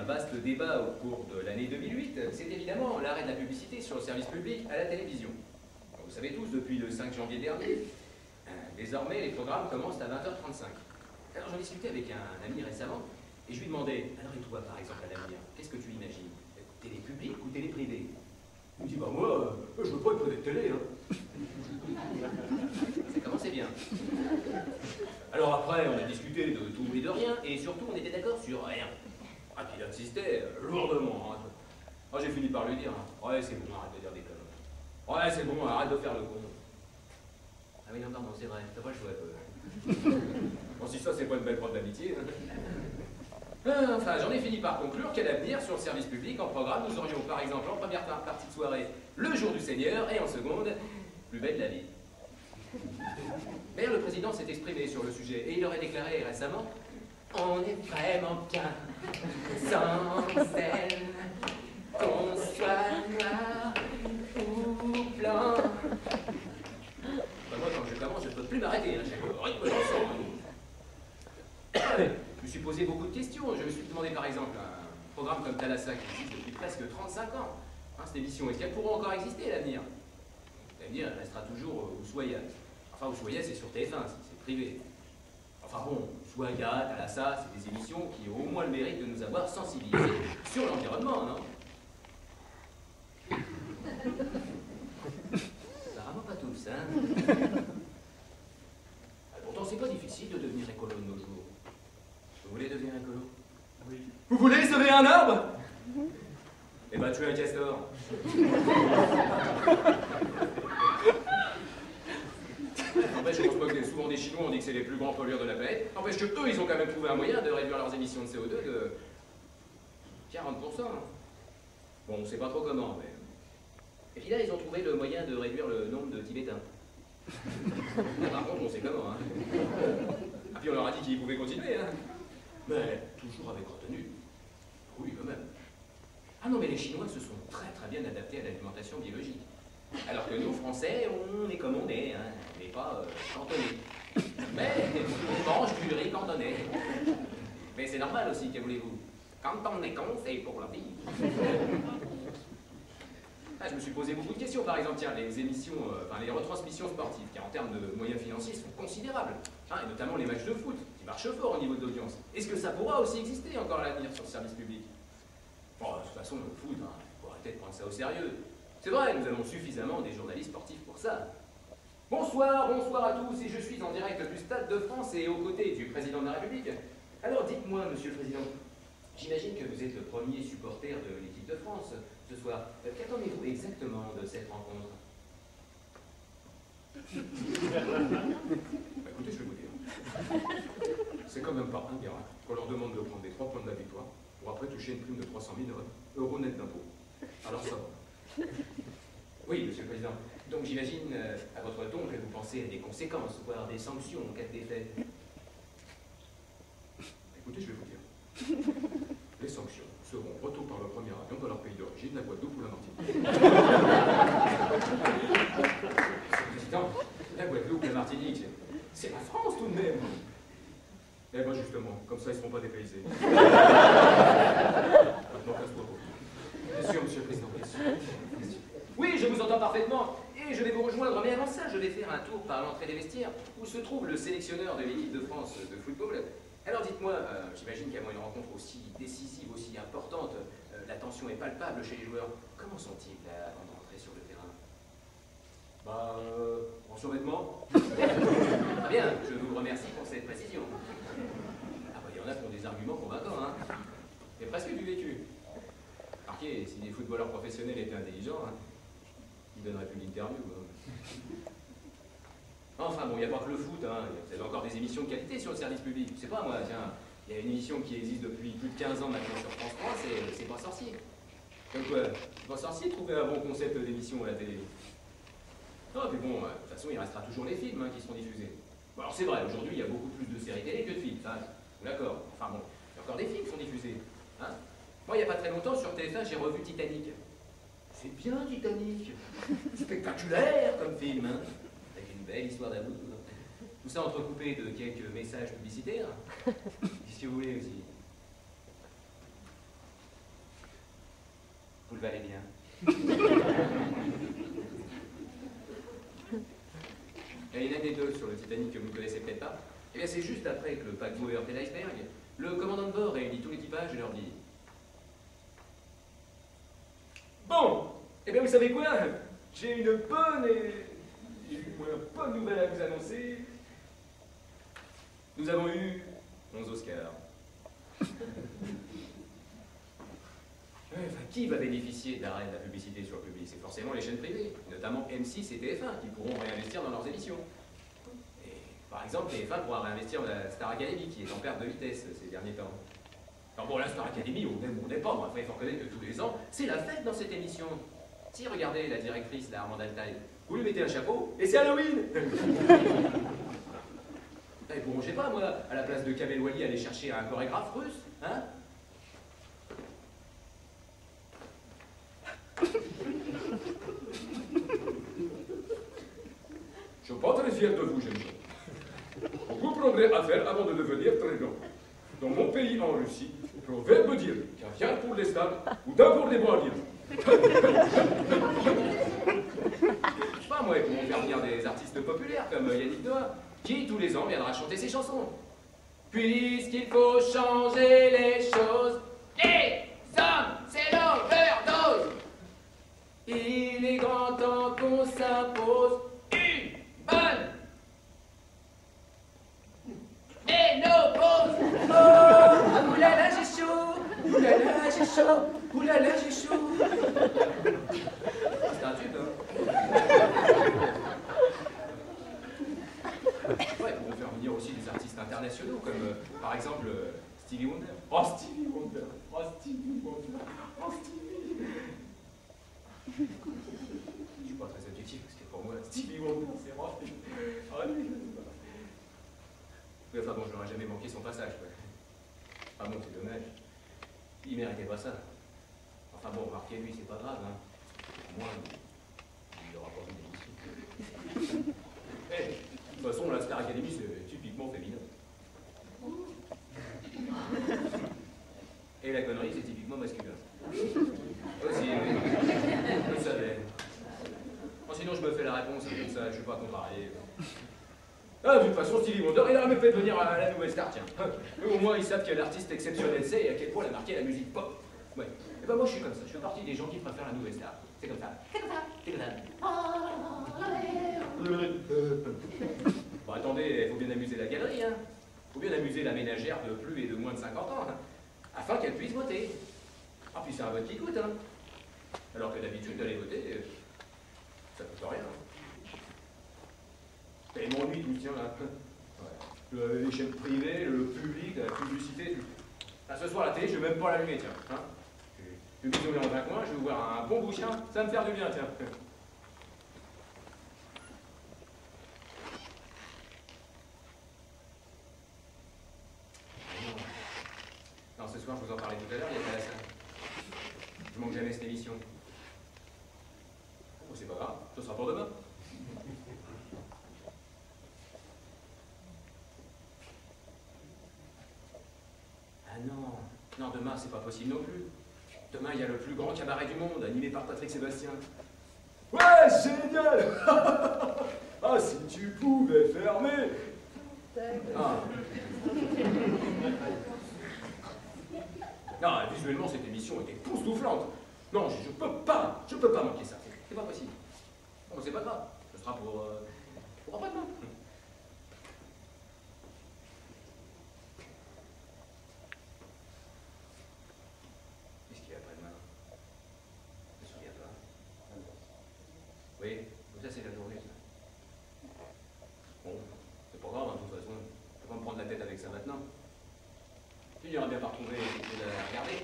un vaste débat au cours de l'année 2008, c'est évidemment l'arrêt de la publicité sur le service public à la télévision. Vous savez tous, depuis le 5 janvier dernier, désormais les programmes commencent à 20h35. Alors j'en discutais avec un ami récemment, et je lui demandais, alors et toi par exemple à l'avenir, qu'est-ce que tu imagines? Télé publique ou télé privée? Il me dit, bah moi, je veux pas être privé de télé, hein. Ça commençait bien. Alors après, on a discuté de tout et de rien, et surtout on était d'accord sur rien. Ah, puis il insistait lourdement. Hein. Ah, j'ai fini par lui dire, hein, ouais c'est bon, arrête de dire des conneries. Ouais c'est bon, arrête de faire le con. Ah oui non, pardon, c'est vrai, t'as pas le choix. Bon, si ça c'est pas une belle preuve d'amitié. Hein. Enfin, j'en ai fini par conclure qu'à l'avenir, sur le service public, en programme, nous aurions par exemple en première partie de soirée le jour du Seigneur, et en seconde, plus belle de la vie. D'ailleurs, le président s'est exprimé sur le sujet, et il aurait déclaré récemment, on est vraiment qu'un sans scène, qu'on soit noir ou blanc. Bah, moi, quand je commence, je ne peux plus m'arrêter, hein, j'ai le rythme dansant. Je me suis posé beaucoup de questions. Je me suis demandé par exemple un programme comme Thalassa qui existe depuis presque 35 ans. Hein, cette émission, est-ce qu'elle pourra encore exister à l'avenir? L'avenir, elle restera toujours Ushuaïa. Enfin, Ushuaïa, c'est sur TF1, c'est privé. Enfin bon, Ushuaïa, Thalassa, c'est des émissions qui ont au moins le mérite de nous avoir sensibilisés sur l'environnement, non? Apparemment pas tous, hein? Pourtant, c'est pas difficile de devenir écolo de nos jours. Vous voulez devenir écolo? Oui. Vous voulez sauver un arbre? Eh ben, tuer un castor. N'empêche, on se moque souvent des Chinois, on dit que c'est les plus grands pollueurs de la planète. N'empêche que eux, ils ont quand même trouvé un moyen de réduire leurs émissions de CO2 de 40%. Bon, on sait pas trop comment, mais... Et puis là, ils ont trouvé le moyen de réduire le nombre de Tibétains. Par contre, on sait comment, hein. Ah, puis on leur a dit qu'ils pouvaient continuer, hein. Mais toujours avec retenue. Oui, quand même. Ah non, mais les Chinois se sont très bien adaptés à l'alimentation biologique. Alors que nous, Français, on est comme on est, hein. On n'est pas cantonnés. Mais on mange du riz cantonais. Mais c'est normal aussi, que voulez-vous? Quand on est con, c'est pour la vie. Ah, je me suis posé beaucoup de questions, par exemple, tiens, les émissions, les retransmissions sportives, qui en termes de moyens financiers sont considérables, hein, et notamment les matchs de foot, qui marchent fort au niveau de l'audience. Est-ce que ça pourra aussi exister encore à l'avenir sur le service public? Bon, de toute façon, le foot, hein, il faut arrêter de prendre ça au sérieux. C'est vrai, nous avons suffisamment des journalistes sportifs pour ça. Bonsoir à tous, et je suis en direct du Stade de France et aux côtés du président de la République. Alors dites-moi, monsieur le président, j'imagine que vous êtes le premier supporter de l'équipe de France ce soir. Qu'attendez-vous exactement de cette rencontre? Écoutez, je vais vous dire. C'est quand même pas un miracle qu'on leur demande de prendre les 3 points de la victoire pour après toucher une prime de 300 000 euros net d'impôts. Alors ça va. Oui, monsieur le président. Donc j'imagine, à votre ton, que vous pensez à des conséquences, voire des sanctions en cas de défaite. Écoutez, je vais vous dire. Les sanctions seront retour par le premier avion dans leur pays d'origine, la Guadeloupe ou la Martinique. Président, la Guadeloupe, la Martinique, c'est la France tout de même. Eh bien justement, comme ça ils ne seront pas dépaysés. Maintenant, casse-toi. Bien sûr, monsieur le président, bien sûr. Oui, je vous entends parfaitement. Et je vais vous rejoindre, mais avant ça, je vais faire un tour par l'entrée des vestiaires, où se trouve le sélectionneur de l'équipe de France de football. Alors dites-moi, j'imagine qu'avant une rencontre aussi décisive, aussi importante, la tension est palpable chez les joueurs. Comment sont-ils avant de rentrer sur le terrain? Bah, en survêtement. Très bien, je vous remercie pour cette précision. Ah bah, il y en a qui ont des arguments convaincants, hein. C'est presque du vécu. Remarquez, si les footballeurs professionnels étaient intelligents, hein, ils donneraient plus d'interviews. Enfin bon, il n'y a pas que le foot, hein. Vous avez encore des émissions de qualité sur le service public. Je sais pas moi, tiens, il y a une émission qui existe depuis plus de 15 ans maintenant sur France 3, c'est Pas Sorcier. Comme quoi, Pas Sorcier trouvait un bon concept d'émission à la télé. Non, mais bon, de toute façon, il restera toujours les films, hein, qui seront diffusés. Bon, alors c'est vrai, aujourd'hui, il y a beaucoup plus de séries télé que de films, ça, d'accord. Enfin bon, il y a encore des films qui sont diffusés. Hein. Moi, il n'y a pas très longtemps, sur TF1, j'ai revu Titanic. C'est bien, Titanic. Spectaculaire comme film, hein. Avec une belle histoire d'amour. Tout ça entrecoupé de quelques messages publicitaires. Qu'est-ce que vous voulez aussi? valait bien. Et une anecdote sur le Titanic que vous ne connaissez peut-être pas. Eh bien, c'est juste après que le paquebot heurtait l'iceberg. Le commandant de bord réunit tout l'équipage et leur dit: bon, eh bien, vous savez quoi? J'ai une bonne et une moins bonne nouvelle à vous annoncer. Nous avons eu 11 Oscars. Enfin, qui va bénéficier de l'arrêt de la publicité sur le public? C'est forcément les chaînes privées, notamment M6 et TF1, qui pourront réinvestir dans leurs émissions. Et, par exemple, TF1 pourra réinvestir dans la Star Academy, qui est en perte de vitesse ces derniers temps. Alors bon, la Star Academy, on aime ou on n'aime pas, mais après, il faut reconnaître que tous les ans, c'est la fête dans cette émission. Si, regardez, la directrice, la Armand Altaï, vous lui mettez un chapeau, et c'est Halloween. Et bon, je sais pas, moi, à la place de Kamel Wally, aller chercher un chorégraphe russe, hein? Je suis pas très fier de vous, jeune homme. Vous prendrez affaire avant de devenir très grand. Dans mon pays, en Russie, le proverbe dire qu'il y a rien pour les stars ou d'un pour les moyens. Je sais pas, moi, ils vont faire venir des artistes populaires comme Yannick Noah, qui tous les ans viendra chanter ses chansons. Puisqu'il faut changer les choses, les hommes, c'est l'overdose. Il est grand temps qu'on s'impose une bonne ménopause. Oh, oulala, j'ai chaud, oulala, j'ai chaud, oulala, j'ai chaud. C'est un tube, hein? Ouais, ils pourront faire venir aussi des artistes internationaux, comme par exemple Stevie Wonder. Oh, Stevie Wonder! Oh, Stevie Wonder! Oh, Stevie! Je suis pas très objectif parce que pour moi, Stevie Wonder, c'est rare. Ah oui, mais enfin bon, je n'aurais jamais manqué son passage, quoi. Ah bon, c'est dommage. Il méritait pas ça. Enfin bon, remarquez, lui, c'est pas grave, hein. Moi, il aura pas vu d'émission. Eh, de toute façon, la Star Academy, c'est typiquement féminin. Et la connerie, c'est typiquement masculin. Aussi, oui. Je le savais. Bon, sinon, je me fais la réponse, comme ça, je suis pas contrarié. Ah, de toute façon, Stevie Wonder, il a même fait venir à la Nouvelle Star, tiens. Au moins, ils savent quel artiste exceptionnel c'est et à quel point il a marqué la musique pop. Ouais. Et ben moi, je suis comme ça. Je fais partie des gens qui préfèrent la Nouvelle Star. C'est comme ça. C'est comme ça. C'est comme ça. Bon, attendez, il faut bien amuser la galerie, hein. Il faut bien amuser la ménagère de plus et de moins de 50 ans, hein, afin qu'elle puisse voter. Ah, puis c'est un vote qui coûte, hein. Alors que d'habitude, d'aller voter, ça coûte rien. Hein. Et m'ennuie tout tient là. Ouais. Les chaînes privées, le public, la publicité. Là, ce soir, la télé, je vais même pas l'allumer, tiens. Hein, je vais m'isoler dans un coin, je vais ouvrir un bon bouquin, ça va me faire du bien, tiens. Non, ce soir, je vous en parlais tout à l'heure, il y a pas la salle. Je manque jamais cette émission. Oh, c'est pas grave, ce sera pour demain. Ah non, non, demain, c'est pas possible non plus. Demain, il y a le plus grand cabaret du monde, animé par Patrick Sébastien. Ouais, génial. Ah, si tu pouvais fermer. Ah. Non, visuellement, cette émission était époustouflante. Non, je peux pas manquer ça. C'est pas possible. Bon, c'est pas grave. Ce sera pour après-demain. Qu'est-ce qu'il y a après-demain? Je me souviens pas. Oui, ça c'est la journée, ça. Bon, c'est pas grave, hein, de toute façon. Je vais pas me prendre la tête avec ça maintenant. Tu iras bien pas retrouver quelque chose à regarder.